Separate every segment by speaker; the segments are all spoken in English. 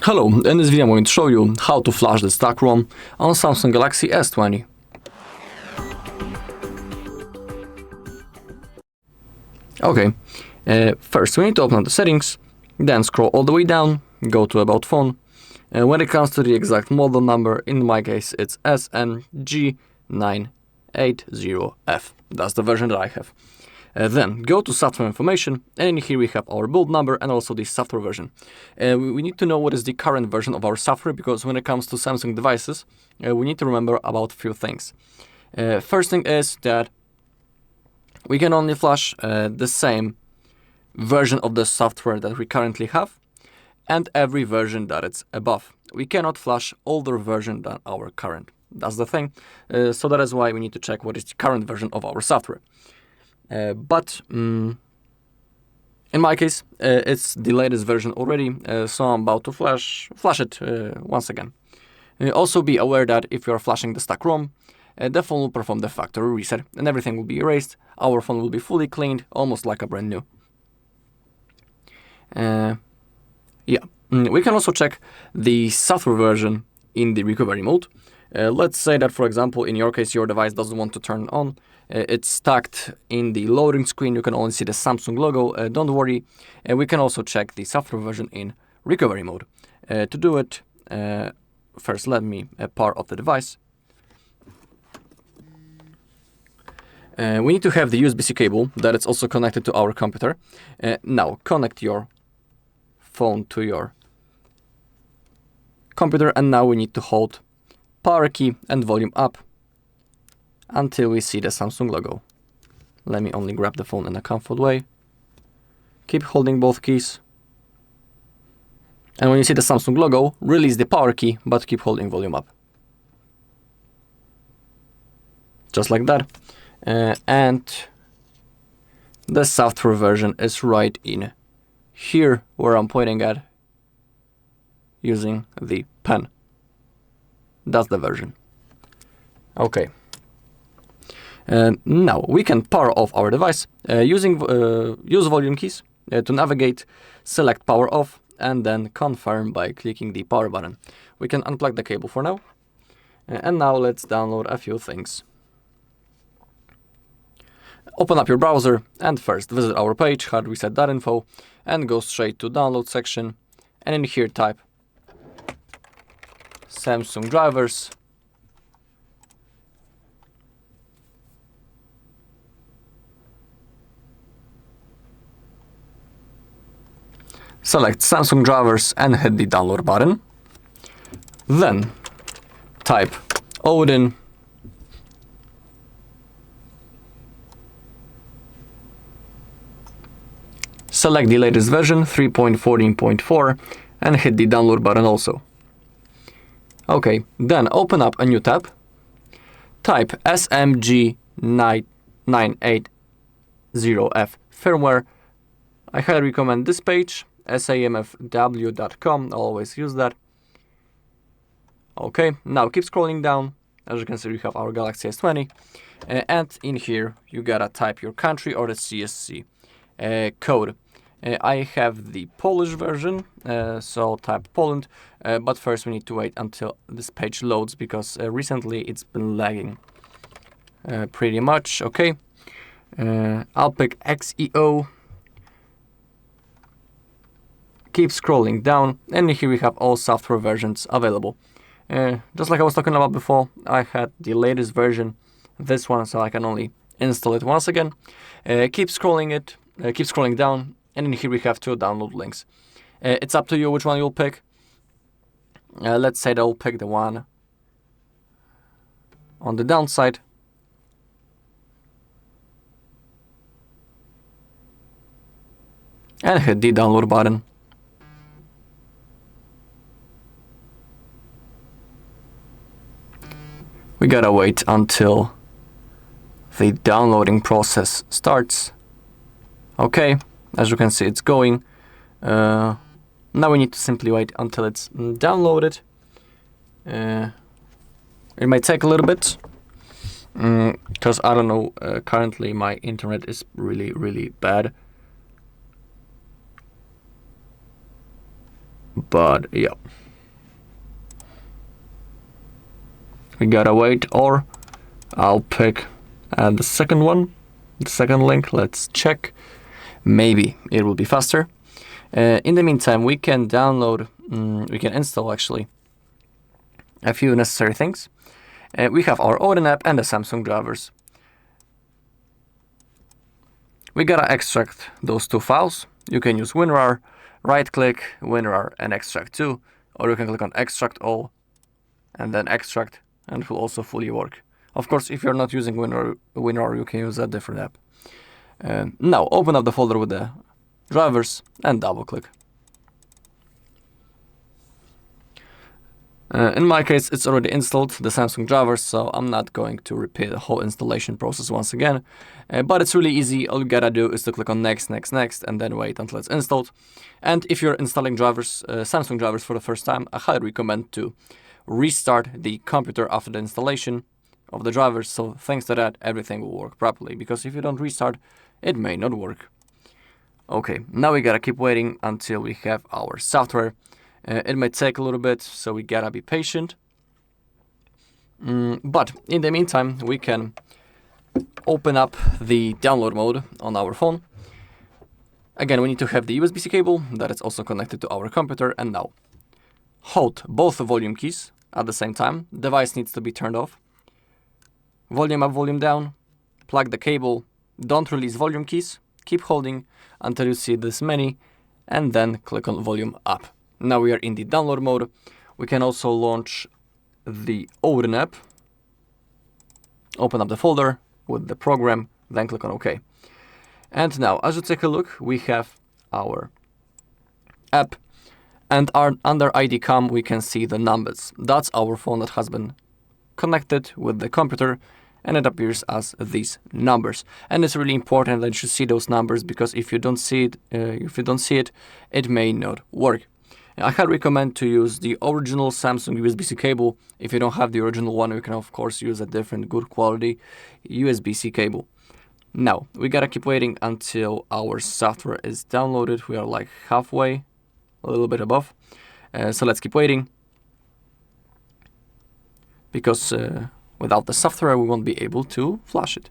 Speaker 1: Hello, in this video I'm going to show you how to flash the stock ROM on Samsung Galaxy S20. Okay, first we need to open up the settings, then scroll all the way down, go to About Phone. When it comes to the exact model number, in my case it's SAMSUNG980F. That's the version that I have. Then go to software information, and in here we have our build number and also the software version. We need to know what is the current version of our software, because when it comes to Samsung devices, we need to remember about a few things. First thing is that we can only flash the same version of the software that we currently have, and every version that it's above. We cannot flash older version than our current. That's the thing. So that is why we need to check what is the current version of our software. But in my case, it's the latest version already, so I'm about to flash it once again. Also be aware that if you are flashing the stock ROM, the phone will perform the factory reset and everything will be erased. Our phone will be fully cleaned, almost like a brand new. We can also check the software version in the recovery mode. Let's say that, for example, in your case, your device doesn't want to turn on. It's stuck in the loading screen. You can only see the Samsung logo. Don't worry. We can also check the software version in recovery mode. To do it, first let me power off the device. We need to have the USB-C cable that is also connected to our computer. Now connect your phone to your computer, and now we need to hold power key and volume up until we see the Samsung logo. Let me only grab the phone in a comfort way. Keep holding both keys. And when you see the Samsung logo, release the power key, but keep holding volume up. Just like that. And the software version is right in here where I'm pointing at using the pen. That's the version. Okay. Now we can power off our device using use volume keys to navigate, select power off, and then confirm by clicking the power button. We can unplug the cable for now. And now let's download a few things. Open up your browser and first visit our page, HardReset.Info, and go straight to download section, and in here type Samsung drivers. Select Samsung drivers and hit the download button. Then type Odin. Select the latest version, 3.14.4, and hit the download button also. Okay, then open up a new tab. Type SMG980F firmware. I highly recommend this page, samfw.com. Always use that. Okay, now keep scrolling down. As you can see, we have our Galaxy S20, and in here you gotta type your country or the CSC code. I have the Polish version, so type Poland, but first we need to wait until this page loads, because recently it's been lagging pretty much. Okay, I'll pick XEO. Keep scrolling down, and here we have all software versions available. Just like I was talking about before, I had the latest version, this one, so I can only install it once again. Keep scrolling down, and in here we have two download links. It's up to you which one you'll pick. Let's say that I'll pick the one on the downside. And hit the download button. We gotta wait until the downloading process starts. Okay, as you can see, it's going. Now we need to simply wait until it's downloaded. It might take a little bit, because I don't know, currently my internet is really bad. but yeah. We gotta wait, or I'll pick the second one, the second link. Let's check. Maybe it will be faster. In the meantime, we can download, we can install actually a few necessary things. We have our Odin app and the Samsung drivers. We gotta extract those two files. You can use WinRAR, right-click, WinRAR, and extract to, or you can click on extract all, and then extract, and it will also fully work. Of course, if you're not using WinRAR, you can use a different app. Now, open up the folder with the drivers and double-click. In my case, it's already installed, the Samsung drivers, so I'm not going to repeat the whole installation process once again. But it's really easy. All you gotta do is to click on next, next, next, and then wait until it's installed. And if you're installing drivers, Samsung drivers for the first time, I highly recommend to restart the computer after the installation of the drivers, so thanks to that, everything will work properly. Because if you don't restart, it may not work. Okay, now we gotta keep waiting until we have our software. It might take a little bit, so we gotta be patient. But in the meantime, we can open up the download mode on our phone. Again, we need to have the USB-C cable that is also connected to our computer, and now hold both volume keys at the same time. Device needs to be turned off. Volume up, volume down. Plug the cable. Don't release volume keys. Keep holding until you see this many, and then click on volume up. Now we are in the download mode. We can also launch the Odin app. Open up the folder with the program, then click on OK. And now, as you take a look, we have our app, and under ID COM we can see the numbers. That's our phone that has been connected with the computer, and it appears as these numbers. And it's really important that you should see those numbers, because if you don't see it, it may not work. I highly recommend to use the original Samsung USB-C cable. If you don't have the original one, you can of course use a different good quality USB-C cable. Now, we gotta keep waiting until our software is downloaded. We are like halfway, a little bit above. So let's keep waiting, because without the software we won't be able to flash it.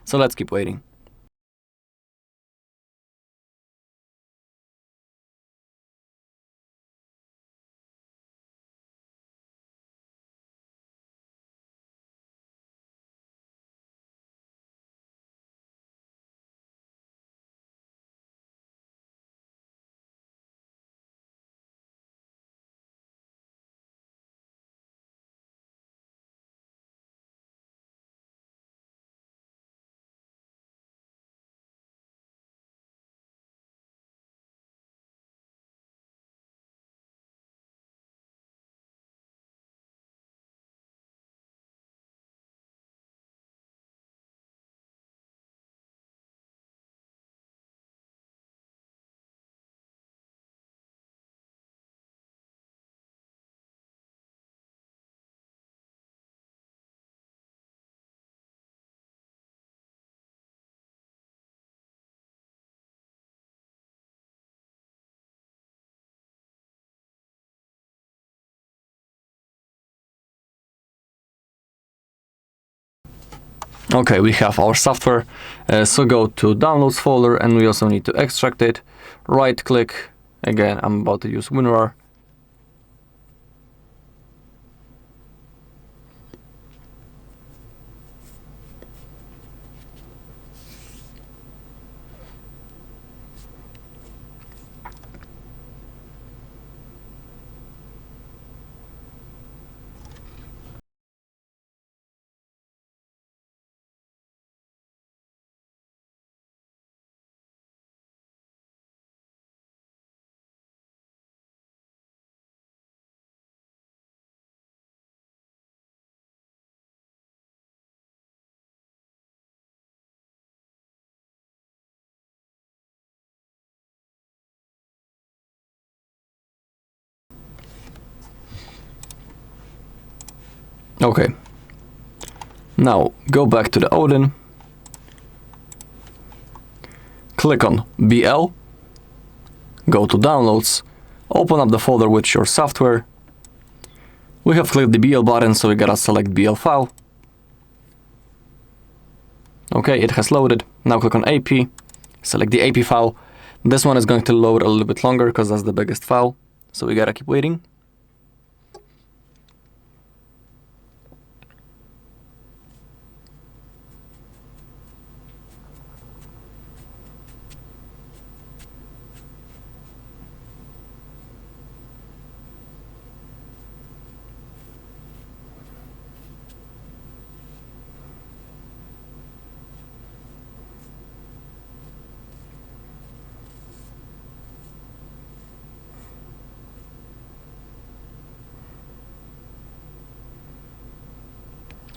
Speaker 1: So let's keep waiting. Okay, we have our software, so go to downloads folder, and we also need to extract it. Right click, again I'm about to use WinRAR. Okay, now go back to the Odin, click on BL, go to downloads, Open up the folder with your software. We have clicked the BL button, so we gotta select BL file. Okay, it has loaded. Now click on AP, select the AP file. This one is going to load a little bit longer because that's the biggest file, so we gotta keep waiting.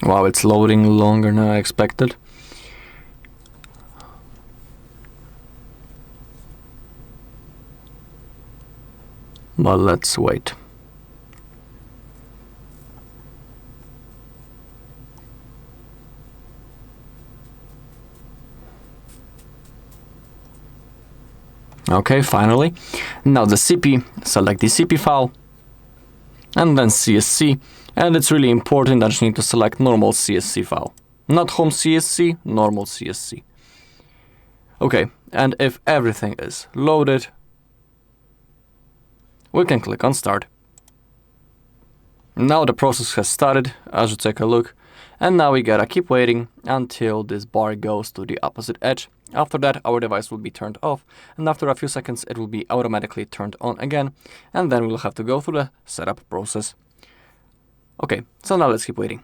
Speaker 1: Wow, it's loading longer than I expected. But let's wait. Okay, finally. Now the CP, select the CP file, and then CSC. And it's really important that you need to select normal CSC file. Not home CSC, normal CSC. Okay, and if everything is loaded, we can click on Start. Now the process has started, as you take a look, and now we gotta keep waiting until this bar goes to the opposite edge. After that, our device will be turned off, and after a few seconds it will be automatically turned on again, and then we'll have to go through the setup process. Okay, so now let's keep waiting.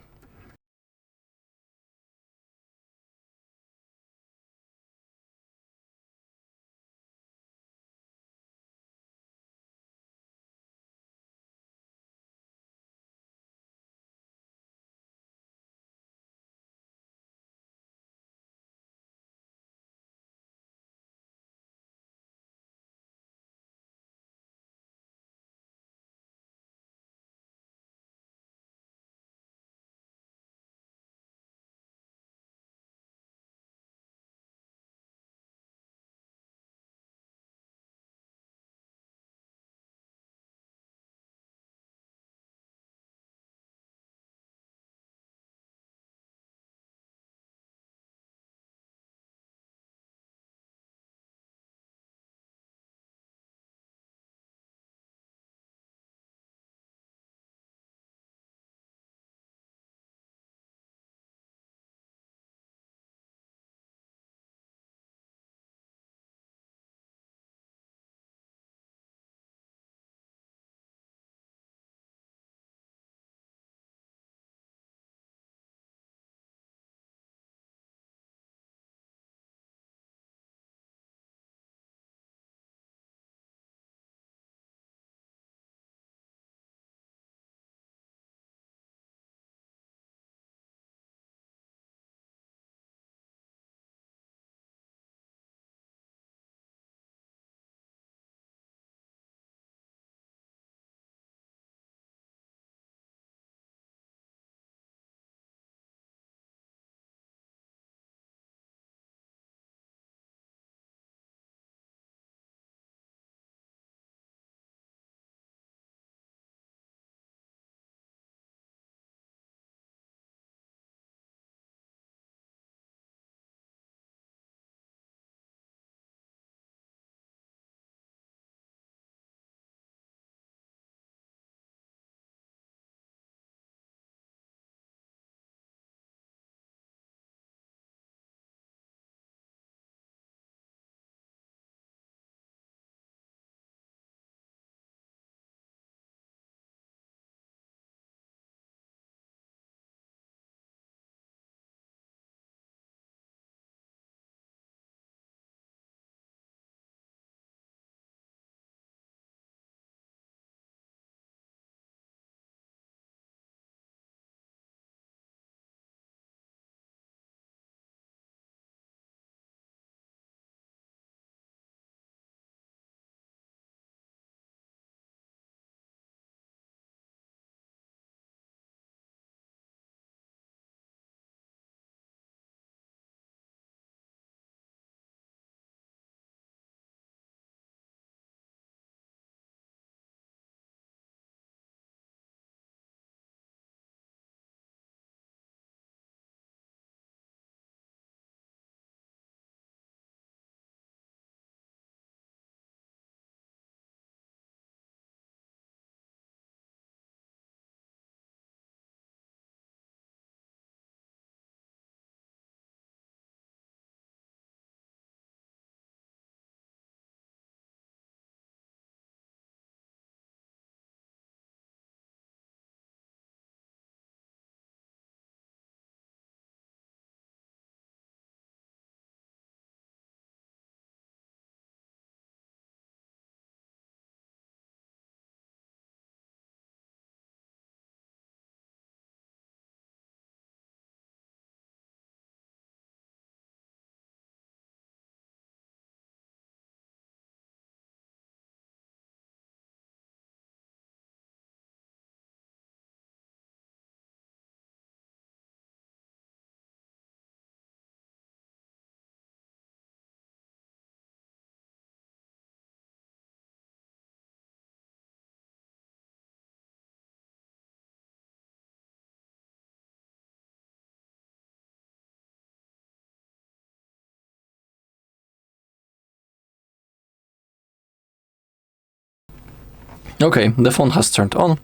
Speaker 1: Okay, the phone has turned on.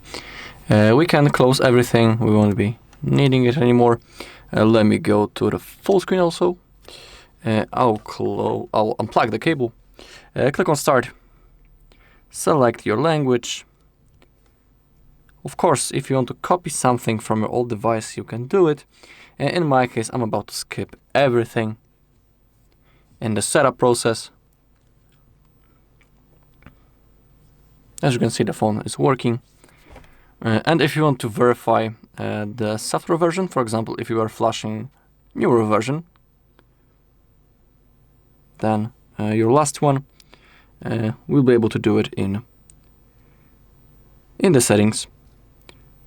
Speaker 1: We can close everything, we won't be needing it anymore. Let me go to the full screen also. I'll unplug the cable. Click on Start. Select your language. Of course, if you want to copy something from your old device, you can do it. In my case, I'm about to skip everything in the setup process. As you can see, the phone is working. And if you want to verify the software version, for example, if you are flashing newer version than your last one, we'll be able to do it in the settings.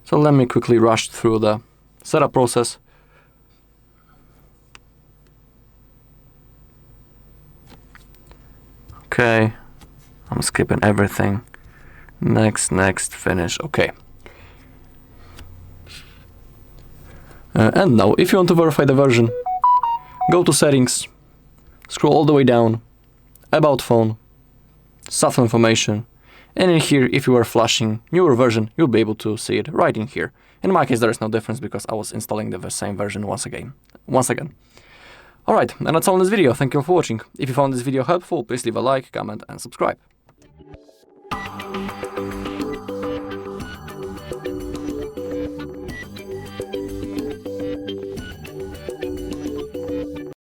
Speaker 1: So let me quickly rush through the setup process. Okay, I'm skipping everything. Next, finish. Okay. And now, if you want to verify the version, go to Settings, scroll all the way down, About Phone, Software Information, and in here, if you are flashing newer version, you'll be able to see it right in here. In my case, there is no difference because I was installing the same version once again. Alright, and that's all in this video. Thank you for watching. If you found this video helpful, please leave a like, comment, and subscribe.